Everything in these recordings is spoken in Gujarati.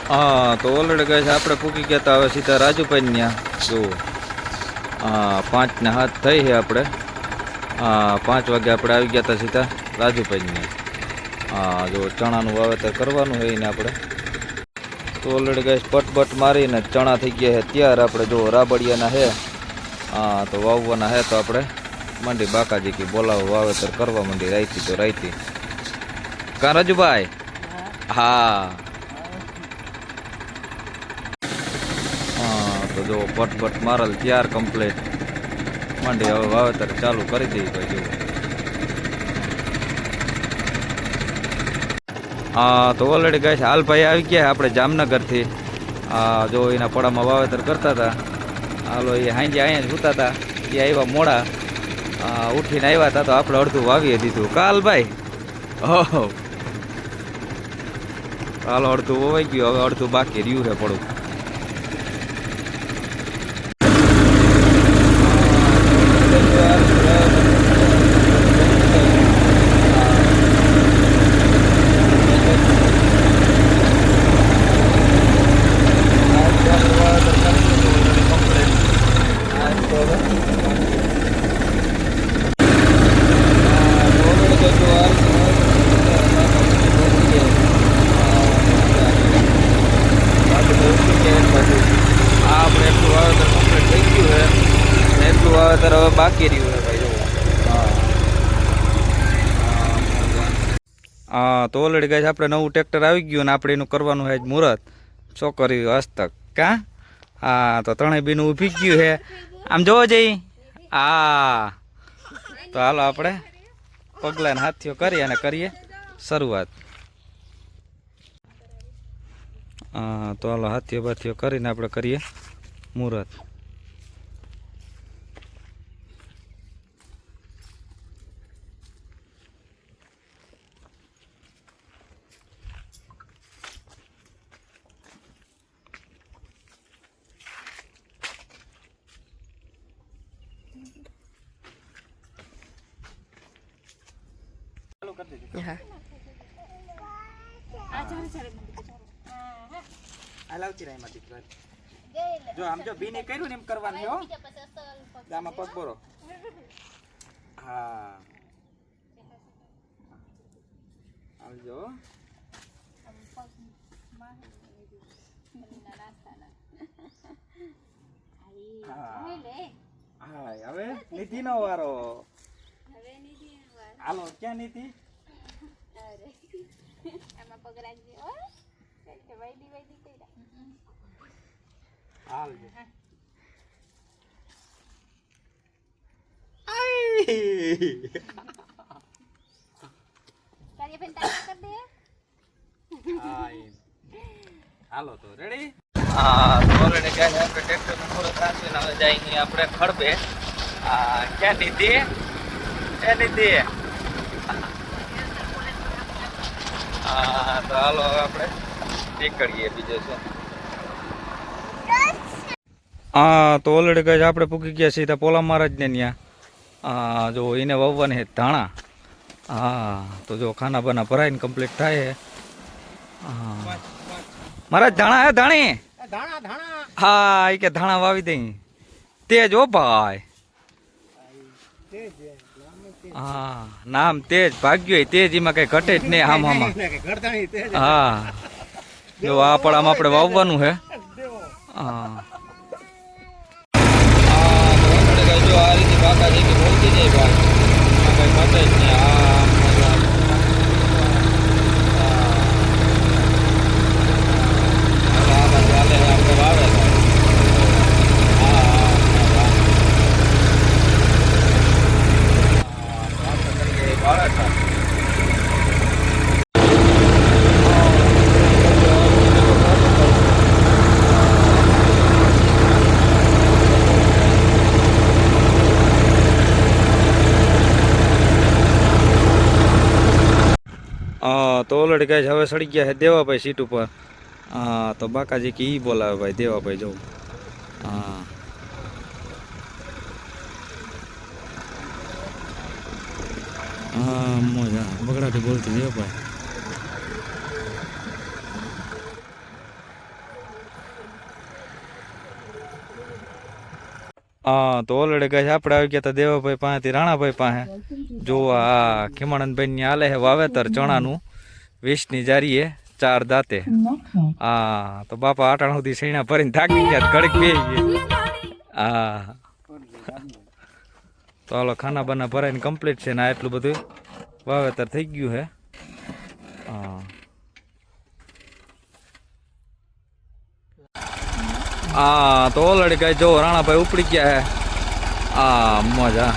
હા તો ઓલરેડી કહે છે આપણે પૂકી ગયા હતા. હવે સીધા રાજુભાઈ ત્યાં જો 5 ને 7 થઈ છે. આપણે 5 વાગે આપણે આવી ગયા હતા સીધા રાજુભાઈ ત્યાં. જો ચણાનું વાવેતર કરવાનું હોય ને આપણે તો ઓલરેડી કહે પટ મારીને ચણા થઈ ગયા છે તૈયાર. આપણે જો રાબડિયાના છે તો વાવવાના છે તો આપણે મંડી બાકાજી કી બોલાવો વાવેતર કરવા મંડી રાઈતી તો રાઈતી કા રાજુભાઈ. હા તો જો પટ મારેલ તૈયાર કમ્પ્લીટ મંડી હવે વાવેતર ચાલુ કરી દઈએ ભાઈ. જો તો ઓલરેડી ગાય છે હાલભાઈ આવી ગયા આપણે જામનગરથી. જો એના પડામાં વાવેતર કરતા હતા. હાલો એ હાંજે અહીંયા સૂતા હતા એ આવ્યા મોડા ઉઠીને આવ્યા હતા તો આપણે અડધું વાવીએ દીધું કાલભાઈ. ઓહો હાલો અડધું વવાઈ ગયું હવે અડધું બાકી રહ્યું છે પડું. વાવેતર હવે બાકી રહ્યું છે ભાઈ. તો ઓલરેડી ગાય આપણે નવું ટ્રેક્ટર આવી ગયું ને આપણે એનું કરવાનું છે મુહૂર્ત છોકરી હસ્તક કા. તો ત્રણેય બીનું ઊભી ગયું છે આમ જોવો જઈ. તો હાલો આપણે પગલાને હાથીઓ કરી અને કરીએ શરૂઆત. તો હાલો હાથીઓ બાથીઓ કરીને આપણે કરીએ મુહૂર્ત. જો આમ જો બીને કર્યું ને એમ કરવાનું હો. આમાં પગ બોરો. હા આવજો. હા હવે નિધિ નો વારો. હાલો ક્યાં નીતિ. આમાં પગ રાખજે હો કે વૈદી કઈરા. હાલ કાર્ય પેન ટાઈપ કર દે. હાલો તો રેડી. ઓલરેડી ગાય આપણે ટ્રેક્ટર નું પૂરો થાશે ને હવે જઈએ આપણે ખડબે. ક્યાં નીતિ એ નીતિ. તો હાલો હવે આપણે નીકળીએ બીજો છે. તો ઓલરેડી ગાય આપણે પૂકી ગયા સીધા પોલા મહારાજ ને ત્યાં. જો એને વાવવાની ધાણા. તો જો ખાના બાના ભરાઈને કમ્પ્લીટ થાય. મહારાજ ધાણા હે ધાણી. હા એ કે ધાણા વાવી દઈ. તેજ ઓ ભાઈ. નામ તેજ ભાગ્યો તેજ એમાં કઈ ઘટે જ નહીં. આમાં જો આ પડામાં આપણે વાવવાનું છે. જો આ રીતે બાકાજી કે બોલતી જાય ભાઈ કઈ ઘટે જ નહીં. આપણે વાવે તો ઓલરેડી ગાય હવે સડી ગયા છે દેવાભાઈ સીટ ઉપર. તો બાકાજી કે ઈ બોલાવે ભાઈ દેવાભાઈ જવું. મજા બગડાટી બોલતી દેવાભાઈ. હા તો ઓલરેડી ગાય આપણે આવી ગયા હતા દેવાભાઈ પાસેથી રાણાભાઈ પાસે જોવા આ ખીમાનંદભાઈ ની હાલે હે વાવેતર ચણાનું 20ની જારીએ 4 દાંતે. હા તો બાપા આટાણ સુધી સૈણા ભરીને થાકી ગયા ઘડીક બેસી ગયા. હા તો હાલો ખાના બાના ભરાઈને કમ્પ્લીટ છે ને આ એટલું બધું વાવેતર થઈ ગયું હે. હા હા તો ઓલરેડી ગાય જો રાણાભાઈ ઉપડી ગયા હે. હા મજા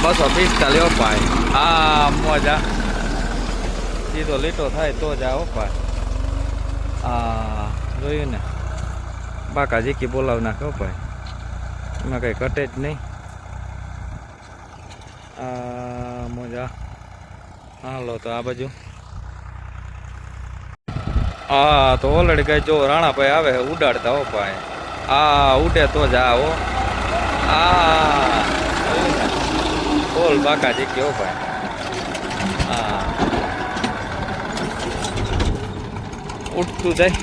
245 હો ભાઈ. હા મજા સીધો લીટો થાય તો જ આવો ભાઈ. હા જોયું ને બાકા જીકી બોલાવ નાખો ભાઈ એમાં કઈ ઘટે જ નહીં. મજા હાલો તો આ બાજુ. હા તો ઓલરેડી કઈ જો રાણાભાઈ આવે છે ઉડાડતા હો ભાઈ. હા ઉડે તો જ આવો. હા બોલ બાકા જીકી હો ભાઈ. હા ઉઠતું જાય.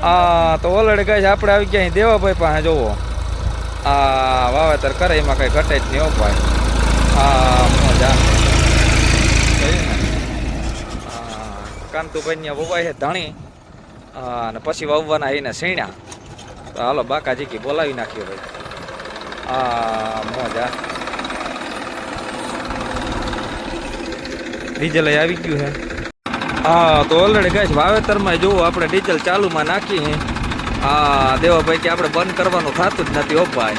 હા તો ઓલરેડી કઈ આપણે આવી ગયા દેવાભાઈ પાસે જોવો. આ વાવેતર કરે એમાં કઈ ઘટે જ નહીં હો ભાઈ. હા મજા કાંતુભાઈ ને વવાય છે ધણી અને પછી વાવવાના એને સીણા. તો હાલો બાકા જીકી બોલાવી નાખ્યો ભાઈ. હા મજા ડીઝલ આવી ગયું છે. હા તો ઓલરેડી ગાઈસ વાવેતરમાં જોવો આપણે ડીઝલ ચાલુમાં નાખી. હા દેવાભાઈ કે આપણે બંધ કરવાનું થતું જ નથી હો ભાઈ.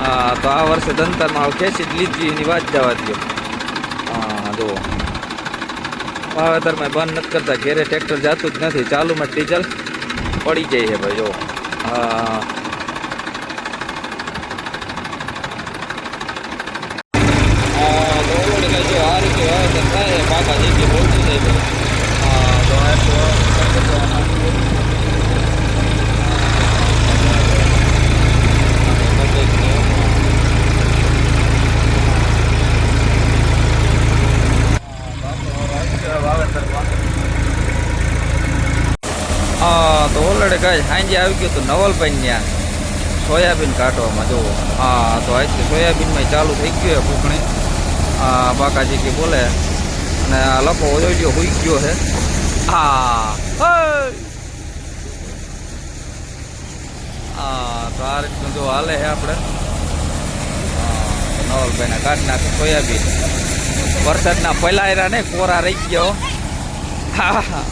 હા તો આ વર્ષે દંતરમાં ખેંચી જ લીધી એની વાત જવા દો. હા જુઓ વાવેતરમાં બંધ નથી કરતા ઘેરે ટ્રેક્ટર જતું જ નથી ચાલુમાં ડીઝલ પડી જાય છે ભાઈ જો. હા આ રીતે વાવેતર થાય બાકા જીકી બોલતું જાય ભાઈ. તો ઓલરેડી કાંઈ સાંજે આવી ગયું તો નવલભાઈ ત્યાં સોયાબીન કાઢવામાં જોવો. હા તો આજથી સોયાબીનમાં ચાલુ થઈ ગયું છે ફૂંકણી. બાકાજી કે બોલે અને આ લખો ઓજો હોઈ ગયો છે. હા તો આ રીતનું જો હાલે છે આપણે. નવલભાઈના કાઢ નાખે સોયાબીન. વરસાદના પલાયરા ને કોરા રહી ગયો. હા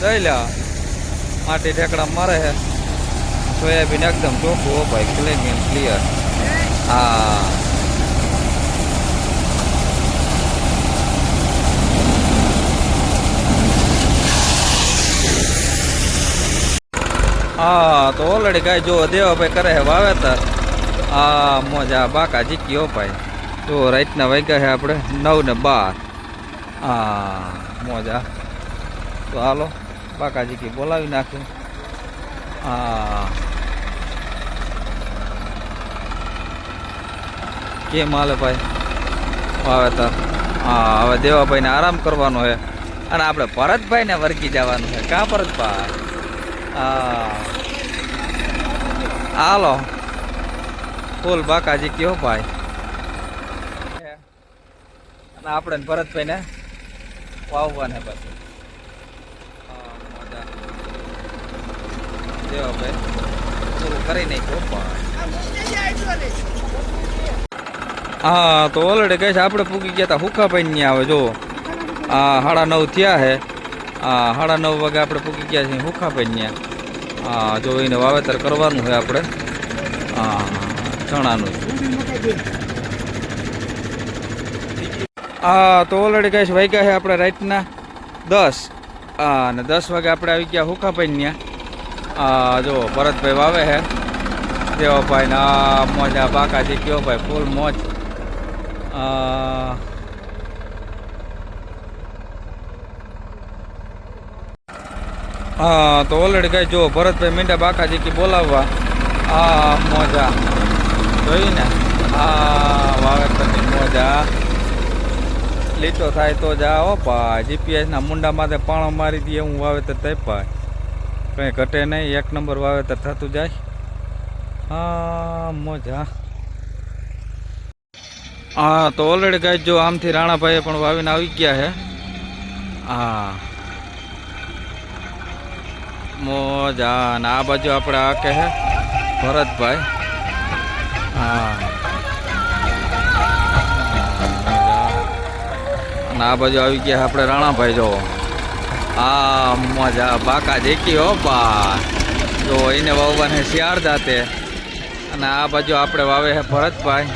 જોઈ લો માટી ઠેકડા મારે છે. સોયાબીન એકદમ ચોખ્ખું હો ભાઈ ક્લીન એન્ડ ક્લિયર. હા હા તો ઓલરેડી કાંઈ જો દેવાભાઈ કરે છે વાવેતર. હા મોજા બાકા જીકી હો ભાઈ. જો રાતના વાગ્યા છે આપણે 9:12. હા મોજા. તો હાલો બાકા જીકી બોલાવી નાખ્યું. હા કેમ હાલે ભાઈ વાવેતર? હા હવે દેવાભાઈને આરામ કરવાનો છે અને આપણે ભરતભાઈને વર્ગી જવાનું છે. કાં ભરતભાઈ? હા હાલો ફૂલ બાકાજી કયો ભાઈ. અને આપણે ભરતભાઈને વાવવાને પાછું. હા મજા દેવાભાઈ પૂરું કરી નાખ્યું ભાઈ. હા તો ઓલરેડી કહીશ આપણે પૂગી ગયા હતા હુકાભાઈ ને આવે જો. હા 9:30 થયા છે. હા 9:30 વાગે આપણે પૂગી ગયા છીએ હુકાભાઈ ત્યાં. હા જો એને વાવેતર કરવાનું હોય આપણે. હા ચણાનું. હા તો ઓલરેડી કહીશ વાગ્યા છે આપણે રાતના 10. હા અને 10 વાગે આપણે આવી ગયા હુકાભાઈ ત્યાં. હા જો ભરતભાઈ વાવે છે દેવાભાઈ ને આ મોજા બાકાજી કયો ભાઈ ફૂલ મોજ. હા તો ઓલરેડી કઈ જો ભરતભાઈ મીંડા બાકાજી કી બોલાવવા. આ મોજા જોઈ ને. આ વાવેતરની મોજા લીટો થાય તો જા હો ભાઈ. જીપીએસ ના મુંડા માથે પાણો મારી દઈએ હું વાવેતર થાય ભાઈ. કંઈ ઘટે નહીં, 1 નંબર વાવેતર થતું જાય. હા મોજા. હા તો ઓલરેડી ગાય જો આમથી રાણાભાઈએ પણ વાવીને આવી ગયા છે. હા મોજા અને આ બાજુ આપણે આ કહે ભરતભાઈ. હા અને આ બાજુ આવી ગયા આપણે રાણાભાઈ જો. હા મોજા બાકા જેકી હો બા જો એને વાવવાને શિયાળ જાતે. અને આ બાજુ આપણે વાવે છે ભરતભાઈ.